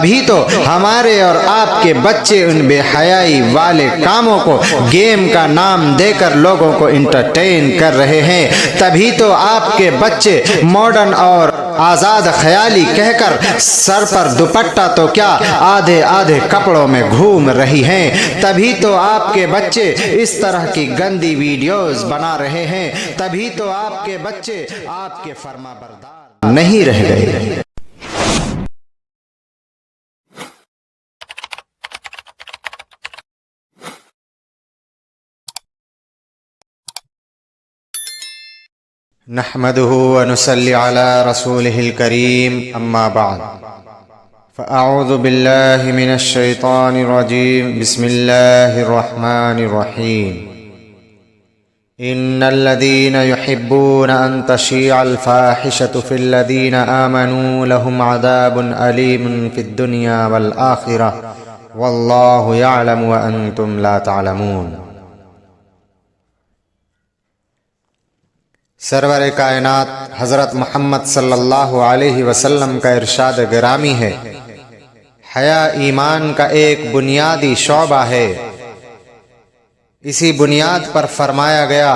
بھی تو ہمارے اور آپ کے بچے ان بے حیائی والے کاموں کو گیم کا نام دے کر لوگوں کو انٹرٹین کر رہے ہیں۔ تبھی تو آپ کے بچے ماڈرن اور آزاد خیالی کہہ کر سر پر دوپٹہ تو کیا آدھے آدھے کپڑوں میں گھوم رہی ہیں۔ تبھی تو آپ کے بچے اس طرح کی گندی ویڈیوز بنا رہے ہیں۔ تبھی تو آپ کے بچے آپ کے فرما بردار نہیں رہ گئے۔ نحمده ونصلي على رسوله الكريم اما بعد فاعوذ بالله من الشيطان الرجيم بسم الله الرحمن الرحيم ان الذين يحبون ان تشيع الفاحشة في الذين آمنوا لهم عذاب أليم في الدنيا والآخرة والله يعلم وأنتم لا تعلمون۔ سرور کائنات حضرت محمد صلی اللہ علیہ وسلم کا ارشاد گرامی ہے، حیا ایمان کا ایک بنیادی شعبہ ہے۔ اسی بنیاد پر فرمایا گیا،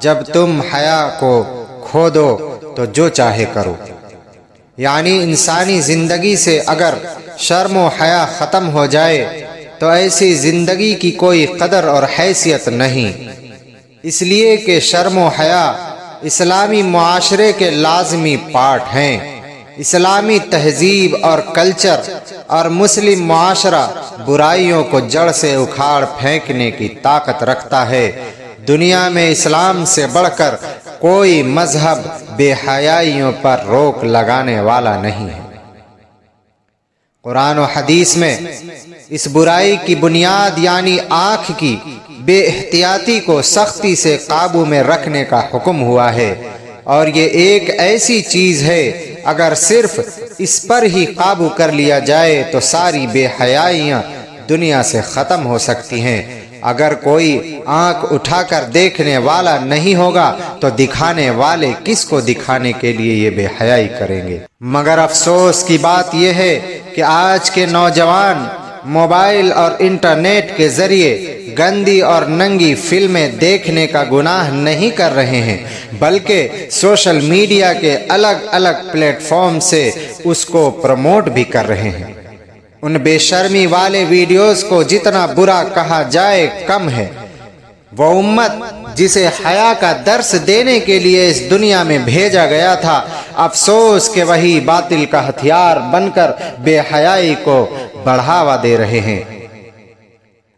جب تم حیا کو کھو دو تو جو چاہے کرو، یعنی انسانی زندگی سے اگر شرم و حیا ختم ہو جائے تو ایسی زندگی کی کوئی قدر اور حیثیت نہیں، اس لیے کہ شرم و حیا اسلامی معاشرے کے لازمی پارٹ ہیں۔ اسلامی تہذیب اور کلچر اور مسلم معاشرہ برائیوں کو جڑ سے اکھاڑ پھینکنے کی طاقت رکھتا ہے۔ دنیا میں اسلام سے بڑھ کر کوئی مذہب بے حیائیوں پر روک لگانے والا نہیں ہے۔ قرآن و حدیث میں اس برائی کی بنیاد یعنی آنکھ کی بے احتیاطی کو سختی سے قابو میں رکھنے کا حکم ہوا ہے، اور یہ ایک ایسی چیز ہے اگر صرف اس پر ہی قابو کر لیا جائے تو ساری بے حیائیاں دنیا سے ختم ہو سکتی ہیں۔ اگر کوئی آنکھ اٹھا کر دیکھنے والا نہیں ہوگا تو دکھانے والے کس کو دکھانے کے لیے یہ بے حیائی کریں گے؟ مگر افسوس کی بات یہ ہے کہ آج کے نوجوان موبائل اور انٹرنیٹ کے ذریعے گندی اور ننگی فلمیں دیکھنے کا گناہ نہیں کر رہے ہیں، بلکہ سوشل میڈیا کے الگ الگ پلیٹ فارم سے اس کو پروموٹ بھی کر رہے ہیں۔ ان بے شرمی والے ویڈیوز کو جتنا برا کہا جائے کم ہے۔ وہ امت جسے حیا کا درس دینے کے لیے اس دنیا میں بھیجا گیا تھا، افسوس کہ وہی باطل کا ہتھیار بن کر بے حیائی کو بڑھاوا دے رہے ہیں۔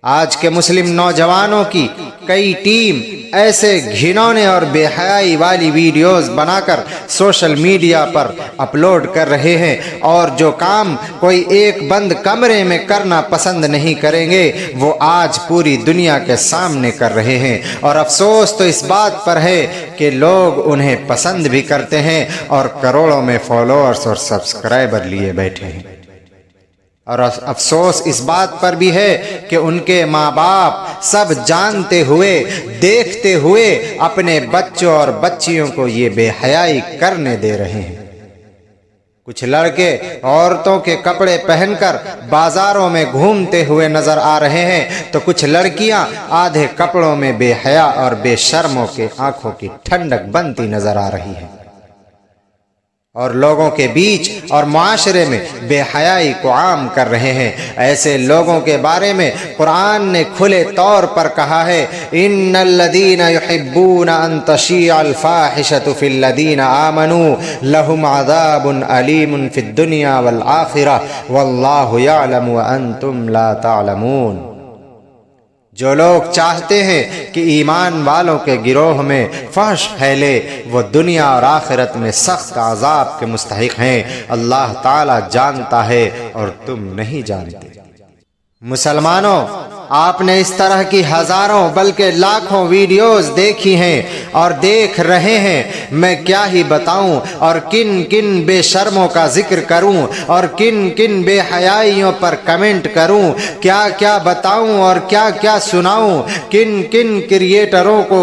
آج کے مسلم نوجوانوں کی کئی ٹیم ایسے گھنونے اور بے حیائی والی ویڈیوز بنا کر سوشل میڈیا پر اپلوڈ کر رہے ہیں، اور جو کام کوئی ایک بند کمرے میں کرنا پسند نہیں کریں گے وہ آج پوری دنیا کے سامنے کر رہے ہیں۔ اور افسوس تو اس بات پر ہے کہ لوگ انہیں پسند بھی کرتے ہیں اور کروڑوں میں فالوورز اور سبسکرائبر لیے بیٹھے ہیں۔ اور افسوس اس بات پر بھی ہے کہ ان کے ماں باپ سب جانتے ہوئے دیکھتے ہوئے اپنے بچوں اور بچیوں کو یہ بے حیائی کرنے دے رہے ہیں۔ کچھ لڑکے عورتوں کے کپڑے پہن کر بازاروں میں گھومتے ہوئے نظر آ رہے ہیں تو کچھ لڑکیاں آدھے کپڑوں میں بے حیا اور بے شرموں کے آنکھوں کی ٹھنڈک بنتی نظر آ رہی ہے، اور لوگوں کے بیچ اور معاشرے میں بے حیائی کو عام کر رہے ہیں۔ ایسے لوگوں کے بارے میں قرآن نے کھلے طور پر کہا ہے، ان الذین یحبون ان تشیع الفاحشۃ فی الذین آمنوا لہم عذاب علیم فی الدنیا والآخرہ واللہ یعلم وانتم لا تعلمون۔ جو لوگ چاہتے ہیں کہ ایمان والوں کے گروہ میں فحش پھیلے وہ دنیا اور آخرت میں سخت عذاب کے مستحق ہیں۔ اللہ تعالی جانتا ہے اور تم نہیں جانتے۔ مسلمانوں، آپ نے اس طرح کی ہزاروں بلکہ لاکھوں ویڈیوز دیکھی ہیں اور دیکھ رہے ہیں۔ میں کیا ہی بتاؤں اور کن کن بے شرموں کا ذکر کروں اور کن کن بے حیائیوں پر کمنٹ کروں، کیا کیا بتاؤں اور کیا کیا سناؤں، کن کن کریٹروں کو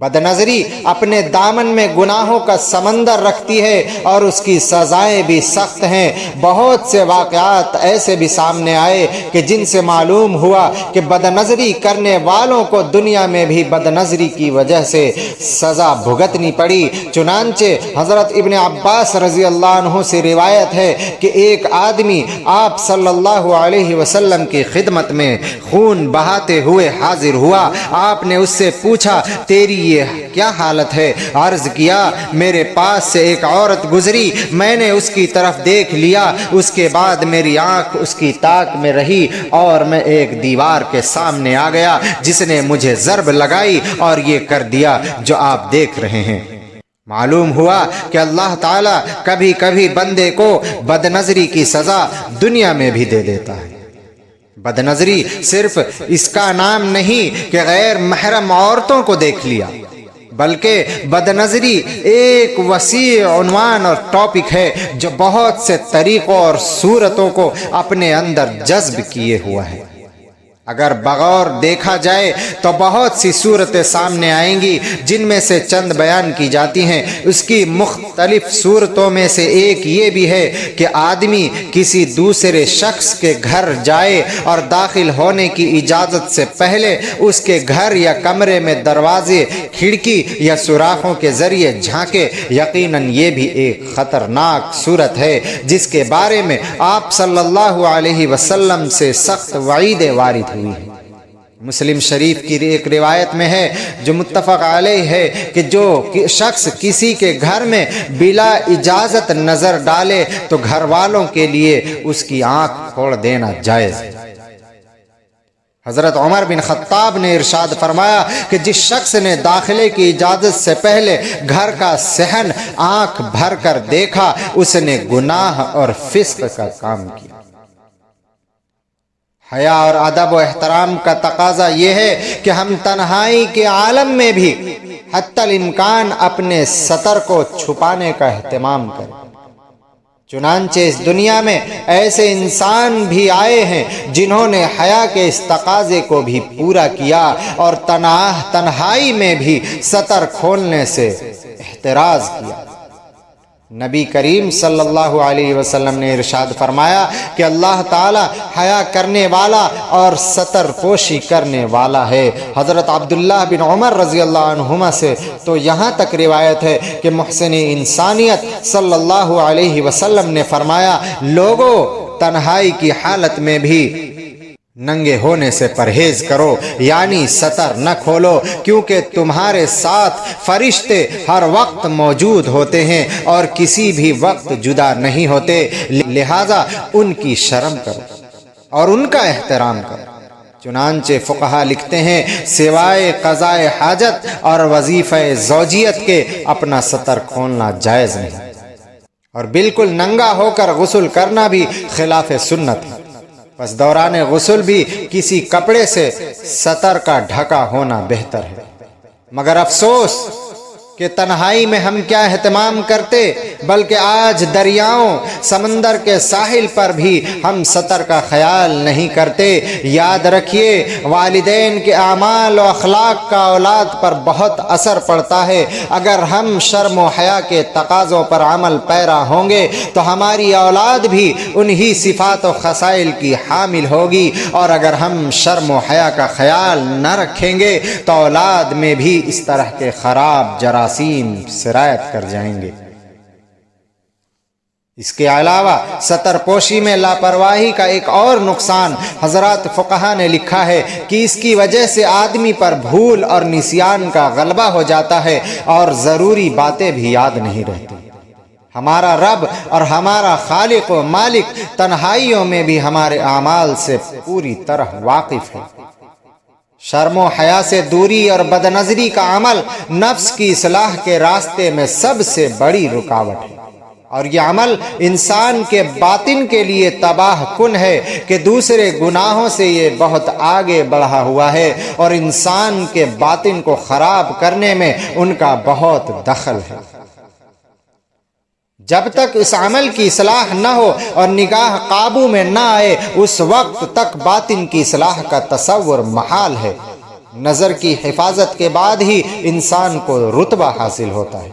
بدنظری اپنے دامن میں گناہوں کا سمندر رکھتی ہے اور اس کی سزائیں بھی سخت ہیں۔ بہت سے واقعات ایسے بھی سامنے آئے کہ جن سے معلوم ہوا کہ بدنظری کرنے والوں کو دنیا میں بھی بدنظری کی وجہ سے سزا بھگتنی پڑی۔ چنانچہ حضرت ابن عباس رضی اللہ عنہ سے روایت ہے کہ ایک آدمی آپ صلی اللہ علیہ وسلم کی خدمت میں خون بہاتے ہوئے حاضر ہوا۔ آپ نے اس سے پوچھا، تیری یہ کیا حالت ہے؟ عرض کیا، میرے پاس سے ایک عورت گزری، میں نے اس کی طرف دیکھ لیا، اس کے بعد میری آنکھ اس کی تاک میں رہی اور میں ایک دیوار کے سامنے آ گیا جس نے مجھے ضرب لگائی اور یہ کر دیا جو آپ دیکھ رہے ہیں۔ معلوم ہوا کہ اللہ تعالیٰ کبھی کبھی بندے کو بدنظری کی سزا دنیا میں بھی دے دیتا ہے۔ بدنظری صرف اس کا نام نہیں کہ غیر محرم عورتوں کو دیکھ لیا، بلکہ بدنظری ایک وسیع عنوان اور ٹاپک ہے جو بہت سے طریقوں اور صورتوں کو اپنے اندر جذب کیے ہوا ہے۔ اگر بغور دیکھا جائے تو بہت سی صورتیں سامنے آئیں گی، جن میں سے چند بیان کی جاتی ہیں۔ اس کی مختلف صورتوں میں سے ایک یہ بھی ہے کہ آدمی کسی دوسرے شخص کے گھر جائے اور داخل ہونے کی اجازت سے پہلے اس کے گھر یا کمرے میں دروازے، کھڑکی یا سوراخوں کے ذریعے جھانکے۔ یقیناً یہ بھی ایک خطرناک صورت ہے جس کے بارے میں آپ صلی اللہ علیہ وسلم سے سخت وعیدیں وارد ہوئی ہے۔ مسلم شریف کی ایک روایت میں ہے جو متفق علیہ ہے کہ جو شخص کسی کے گھر میں بلا اجازت نظر ڈالے تو گھر والوں کے لیے اس کی آنکھ پھوڑ دینا جائز ہے۔ حضرت عمر بن خطاب نے ارشاد فرمایا کہ جس شخص نے داخلے کی اجازت سے پہلے گھر کا صحن آنکھ بھر کر دیکھا، اس نے گناہ اور فسق کا کام کیا۔ حیا اور ادب و احترام کا تقاضا یہ ہے کہ ہم تنہائی کے عالم میں بھی حتی الامکان اپنے ستر کو چھپانے کا اہتمام کریں۔ چنانچہ اس دنیا میں ایسے انسان بھی آئے ہیں جنہوں نے حیا کے اس تقاضے کو بھی پورا کیا اور تنہائی میں بھی ستر کھولنے سے احتراز کیا۔ نبی کریم صلی اللہ علیہ وسلم نے ارشاد فرمایا کہ اللہ تعالی حیا کرنے والا اور ستر پوشی کرنے والا ہے۔ حضرت عبداللہ بن عمر رضی اللہ عنہما سے تو یہاں تک روایت ہے کہ محسن انسانیت صلی اللہ علیہ وسلم نے فرمایا، لوگو تنہائی کی حالت میں بھی ننگے ہونے سے پرہیز کرو، یعنی ستر نہ کھولو، کیونکہ تمہارے ساتھ فرشتے ہر وقت موجود ہوتے ہیں اور کسی بھی وقت جدا نہیں ہوتے، لہذا ان کی شرم کرو اور ان کا احترام کرو۔ چنانچہ فقہا لکھتے ہیں، سوائے قضاء حاجت اور وظیفہ زوجیت کے اپنا ستر کھولنا جائز نہیں، اور بالکل ننگا ہو کر غسل کرنا بھی خلاف سنت ہے۔ پس دوران غسل بھی کسی کپڑے سے ستر کا ڈھکا ہونا بہتر ہے۔ مگر افسوس کہ تنہائی میں ہم کیا اہتمام کرتے، بلکہ آج دریاؤں، سمندر کے ساحل پر بھی ہم ستر کا خیال نہیں کرتے۔ یاد رکھیے، والدین کے اعمال و اخلاق کا اولاد پر بہت اثر پڑتا ہے۔ اگر ہم شرم و حیا کے تقاضوں پر عمل پیرا ہوں گے تو ہماری اولاد بھی انہی صفات و خصائل کی حامل ہوگی، اور اگر ہم شرم و حیا کا خیال نہ رکھیں گے تو اولاد میں بھی اس طرح کے خراب جراثیم سرایت کر جائیں گے۔ اس کے علاوہ ستر پوشی میں لاپرواہی کا ایک اور نقصان حضرات فقہا نے لکھا ہے کہ اس کی وجہ سے آدمی پر بھول اور نسیان کا غلبہ ہو جاتا ہے اور ضروری باتیں بھی یاد نہیں رہتی۔ ہمارا رب اور ہمارا خالق و مالک تنہائیوں میں بھی ہمارے اعمال سے پوری طرح واقف ہے۔ شرم و حیا سے دوری اور بدنظری کا عمل نفس کی اصلاح کے راستے میں سب سے بڑی رکاوٹ ہے، اور یہ عمل انسان کے باطن کے لیے تباہ کن ہے کہ دوسرے گناہوں سے یہ بہت آگے بڑھا ہوا ہے، اور انسان کے باطن کو خراب کرنے میں ان کا بہت دخل ہے۔ جب تک اس عمل کی اصلاح نہ ہو اور نگاہ قابو میں نہ آئے، اس وقت تک باطن کی اصلاح کا تصور محال ہے۔ نظر کی حفاظت کے بعد ہی انسان کو رتبہ حاصل ہوتا ہے۔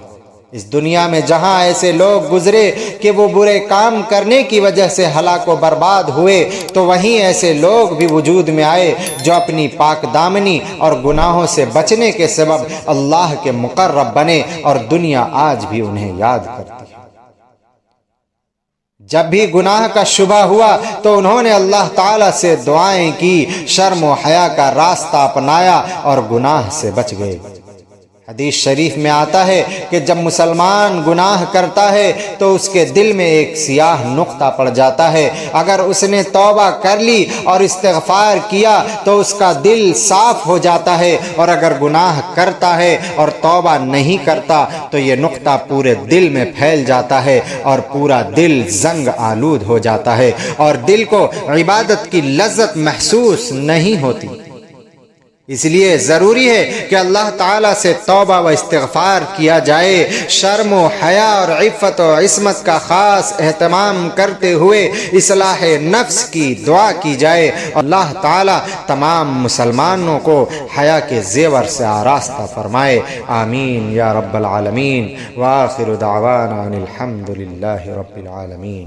اس دنیا میں جہاں ایسے لوگ گزرے کہ وہ برے کام کرنے کی وجہ سے ہلاک و برباد ہوئے، تو وہیں ایسے لوگ بھی وجود میں آئے جو اپنی پاک دامنی اور گناہوں سے بچنے کے سبب اللہ کے مقرب بنے، اور دنیا آج بھی انہیں یاد کرتی ہے۔ جب بھی گناہ کا شبہ ہوا تو انہوں نے اللہ تعالیٰ سے دعائیں کی، شرم و حیا کا راستہ اپنایا اور گناہ سے بچ گئے۔ حدیث شریف میں آتا ہے کہ جب مسلمان گناہ کرتا ہے تو اس کے دل میں ایک سیاہ نقطہ پڑ جاتا ہے۔ اگر اس نے توبہ کر لی اور استغفار کیا تو اس کا دل صاف ہو جاتا ہے، اور اگر گناہ کرتا ہے اور توبہ نہیں کرتا تو یہ نقطہ پورے دل میں پھیل جاتا ہے اور پورا دل زنگ آلود ہو جاتا ہے، اور دل کو عبادت کی لذت محسوس نہیں ہوتی۔ اس لیے ضروری ہے کہ اللہ تعالیٰ سے توبہ و استغفار کیا جائے، شرم و حیا اور عفت و عصمت کا خاص اہتمام کرتے ہوئے اصلاح نفس کی دعا کی جائے، اور اللہ تعالیٰ تمام مسلمانوں کو حیا کے زیور سے آراستہ فرمائے۔ آمین یا رب العالمین، وآخر دعوانا ان الحمد للہ رب العالمین۔